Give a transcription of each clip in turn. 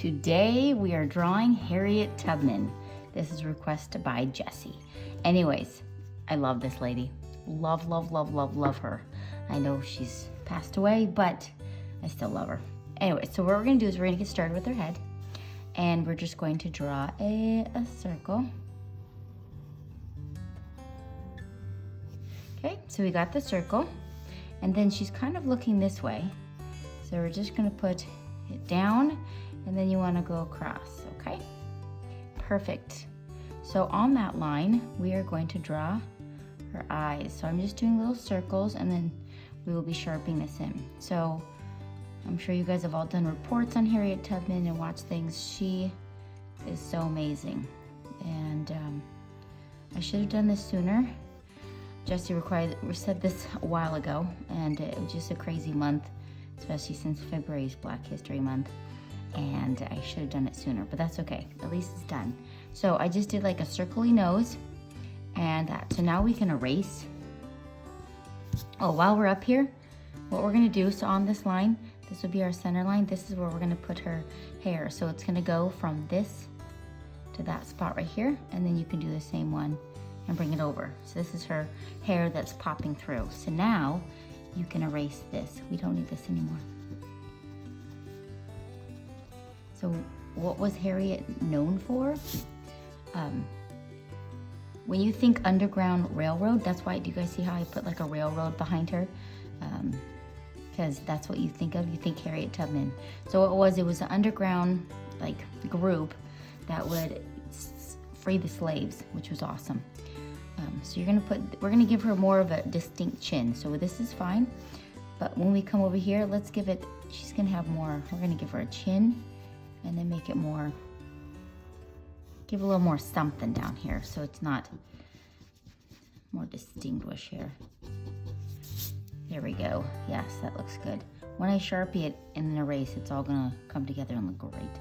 Today we are drawing Harriet Tubman. This is requested by Jessie. Anyways, I love this lady. Love, love, love, love, love her. I know she's passed away, but I still love her. Anyway, so what we're gonna do is we're gonna get started with her head, and we're just going to draw a circle. Okay, so we got the circle, and then she's kind of looking this way. So we're just gonna put it down, and then you wanna go across, okay? Perfect. So on that line, we are going to draw her eyes. So I'm just doing little circles, and then we will be sharpening this in. So I'm sure you guys have all done reports on Harriet Tubman and watched things. She is so amazing. And I should have done this sooner. Jessie said this a while ago, and it was just a crazy month, especially since February is Black History Month. And I should have done it sooner, but that's okay. At least it's done. So I just did like a circly nose and that. So now we can erase. Oh, while we're up here, what we're gonna do, so on this line, this will be our center line. This is where we're gonna put her hair. So it's gonna go from this to that spot right here, and then you can do the same one and bring it over. So this is her hair that's popping through. So now you can erase this. We don't need this anymore. So what was Harriet known for? When you think Underground Railroad, that's why, do you guys see how I put like a railroad behind her? Because that's what you think of, you think Harriet Tubman. So it was an underground like group that would free the slaves, which was awesome. So we're gonna give her more of a distinct chin. So this is fine, but when we come over here, let's give it, she's gonna have more, we're gonna give her a chin, and then make it more, give a little more something down here so it's not more distinguished here. There we go. Yes, that looks good. When I Sharpie it and then erase, it's all gonna come together and look great.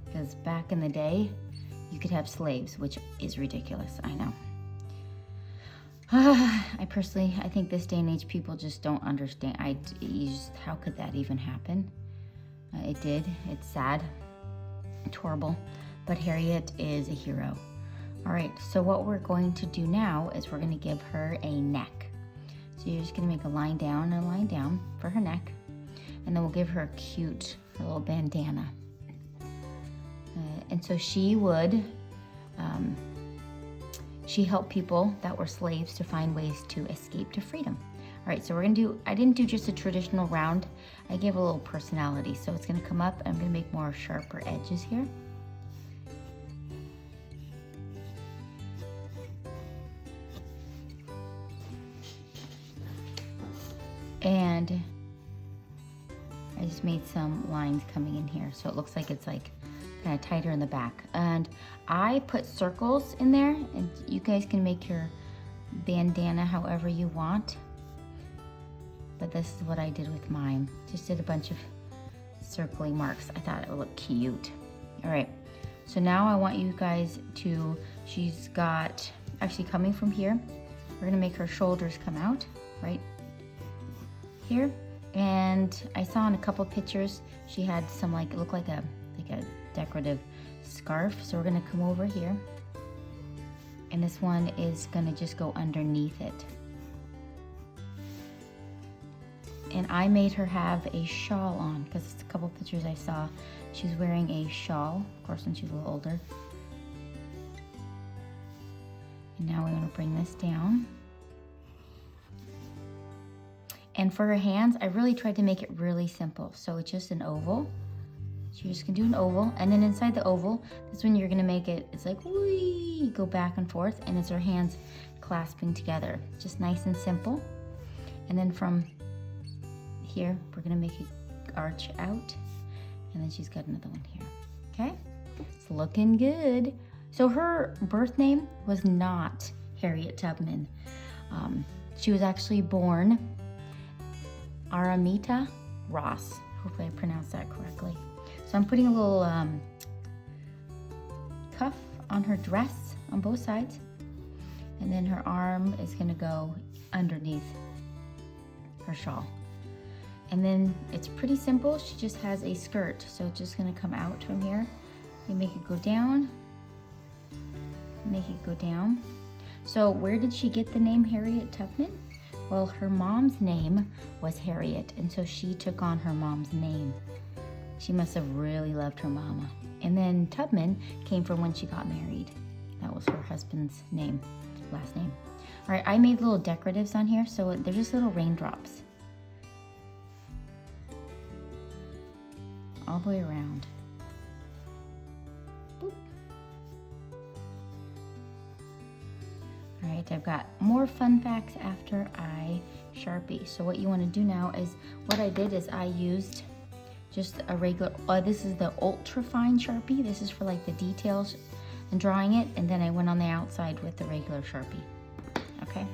Because back in the day, you could have slaves, which is ridiculous, I know. I think this day and age, people just don't understand. How could that even happen? It did. It's sad. It's horrible. But Harriet is a hero. All right, so what we're going to do now is we're going to give her a neck. So you're just going to make a line down for her neck. And then we'll give her a cute little bandana. And so she would... she helped people that were slaves to find ways to escape to freedom. All right, so I didn't do just a traditional round. I gave a little personality. So it's gonna come up, and I'm gonna make more sharper edges here. And I just made some lines coming in here. So it looks like it's like kind of tighter in the back. And I put circles in there, and you guys can make your bandana however you want. But this is what I did with mine. Just did a bunch of circling marks. I thought it would look cute. All right, so now I want you guys to, she's got, actually coming from here, we're gonna make her shoulders come out, right here. And I saw in a couple pictures, she had some it looked like a decorative scarf. So we're gonna come over here, and this one is gonna just go underneath it. And I made her have a shawl on, because a couple pictures I saw, she's wearing a shawl, of course, when she's a little older. And now we want to bring this down. And for her hands, I really tried to make it really simple. So it's just an oval. So you're just gonna do an oval, and then inside the oval, this is when you're gonna make it, it's like, whee, go back and forth, and it's her hands clasping together. Just nice and simple. And then from here, we're gonna make it arch out, and then she's got another one here, okay? It's looking good. So her birth name was not Harriet Tubman. She was actually born Aramita Ross. Hopefully I pronounced that correctly. So I'm putting a little cuff on her dress on both sides, and then her arm is gonna go underneath her shawl. And then it's pretty simple. She just has a skirt. So it's just gonna come out from here. You make it go down, make it go down. So where did she get the name Harriet Tubman? Well, her mom's name was Harriet, and so she took on her mom's name. She must have really loved her mama. And then Tubman came from when she got married. That was her husband's name, last name. All right, I made little decoratives on here, so they're just little raindrops. All the way around. Boop. All right, I've got more fun facts after I Sharpie. So what you want to do now is, what I did is I used just a regular, this is the ultra fine Sharpie. This is for like the details and drawing it. And then I went on the outside with the regular Sharpie, okay?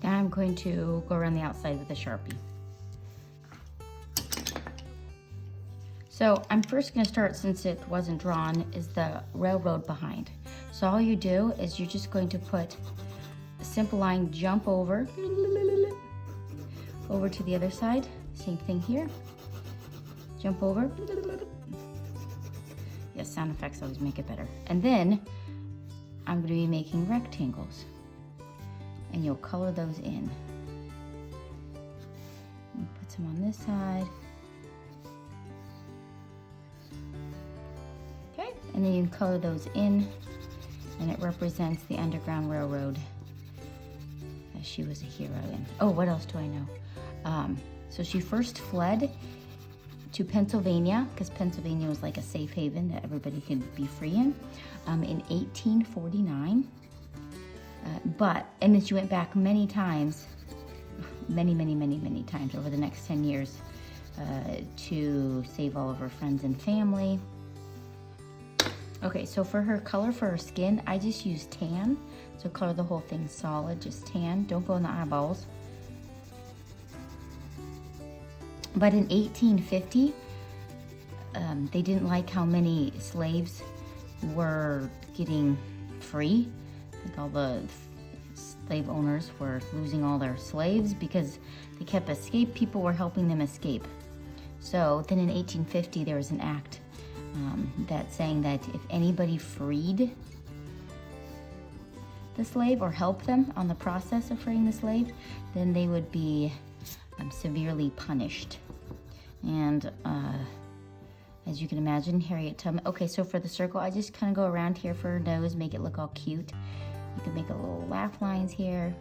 Now I'm going to go around the outside with a Sharpie. So I'm first gonna start, since it wasn't drawn, is the railroad behind. So all you do is you're just going to put a simple line, jump over to the other side. Same thing here. Jump over. Yes, sound effects always make it better. And then I'm gonna be making rectangles. And you'll color those in. And put some on this side. Okay, and then you can color those in, and it represents the Underground Railroad, as she was a hero in. Oh, what else do I know? So she first fled to Pennsylvania, because Pennsylvania was like a safe haven that everybody could be free in 1849. And then she went back many times, many times over the next 10 years to save all of her friends and family. Okay, so for her color for her skin, I just used tan. So color the whole thing solid, just tan. Don't go in the eyeballs. But in 1850, they didn't like how many slaves were getting free. Like all the slave owners were losing all their slaves because they kept escape. People were helping them escape. So then in 1850, there was an act that saying that if anybody freed the slave or helped them on the process of freeing the slave, then they would be severely punished. And as you can imagine, Harriet Tubman. Okay, so for the circle, I just kind of go around here for her nose, make it look all cute. You can make a little laugh lines here.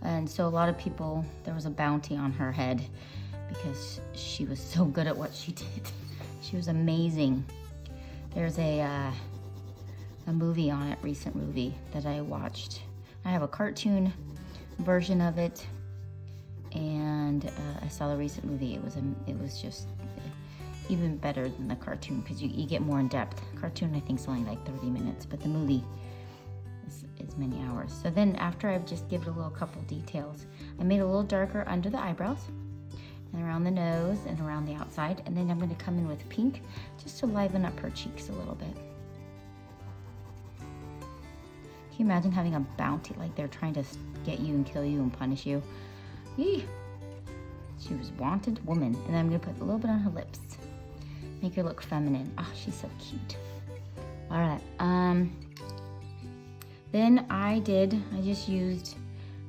And so a lot of people, there was a bounty on her head because she was so good at what she did. She was amazing. There's a movie on it, recent movie that I watched. I have a cartoon version of it, and I saw the recent movie. It was just even better than the cartoon because you get more in depth. Cartoon I think is only like 30 minutes, but the movie is many hours. So then after I've just given it a little couple details, I made a little darker under the eyebrows and around the nose and around the outside, and then I'm going to come in with pink just to liven up her cheeks a little bit. Can you imagine having a bounty, like they're trying to get you and kill you and punish you? Yee. She was a wanted woman. And then I'm going to put a little bit on her lips. Make her look feminine. Oh, she's so cute. All right. Then I just used,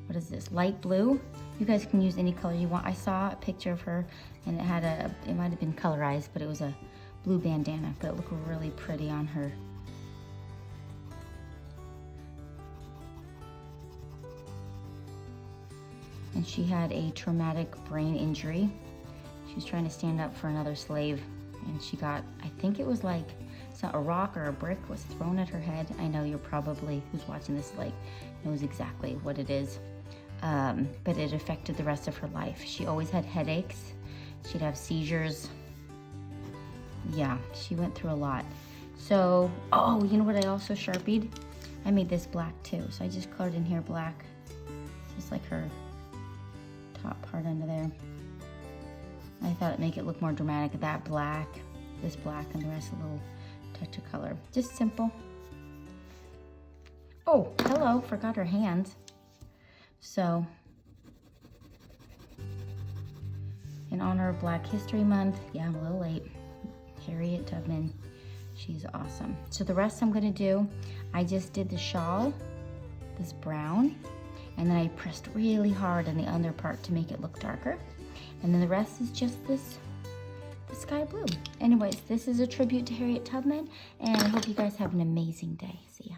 what is this, light blue. You guys can use any color you want. I saw a picture of her and it might have been colorized, but it was a blue bandana, but it looked really pretty on her. And she had a traumatic brain injury. She was trying to stand up for another slave. and she got, I think it was like a rock or a brick was thrown at her head. I know you're probably, who's watching this, like, knows exactly what it is. But it affected the rest of her life. She always had headaches. She'd have seizures. Yeah, she went through a lot. So, oh, you know what I also Sharpied? I made this black too. So I just colored in here black. Just like her top part under there. I thought it'd make it look more dramatic. That black, this black, and the rest a little touch of color. Just simple. Oh, hello, forgot her hands. So, in honor of Black History Month, yeah, I'm a little late, Harriet Tubman, she's awesome. So the rest I'm gonna do, I just did the shawl, this brown, and then I pressed really hard on the under part to make it look darker. And then the rest is just this sky blue. Anyways, this is a tribute to Harriet Tubman, and I hope you guys have an amazing day. See ya.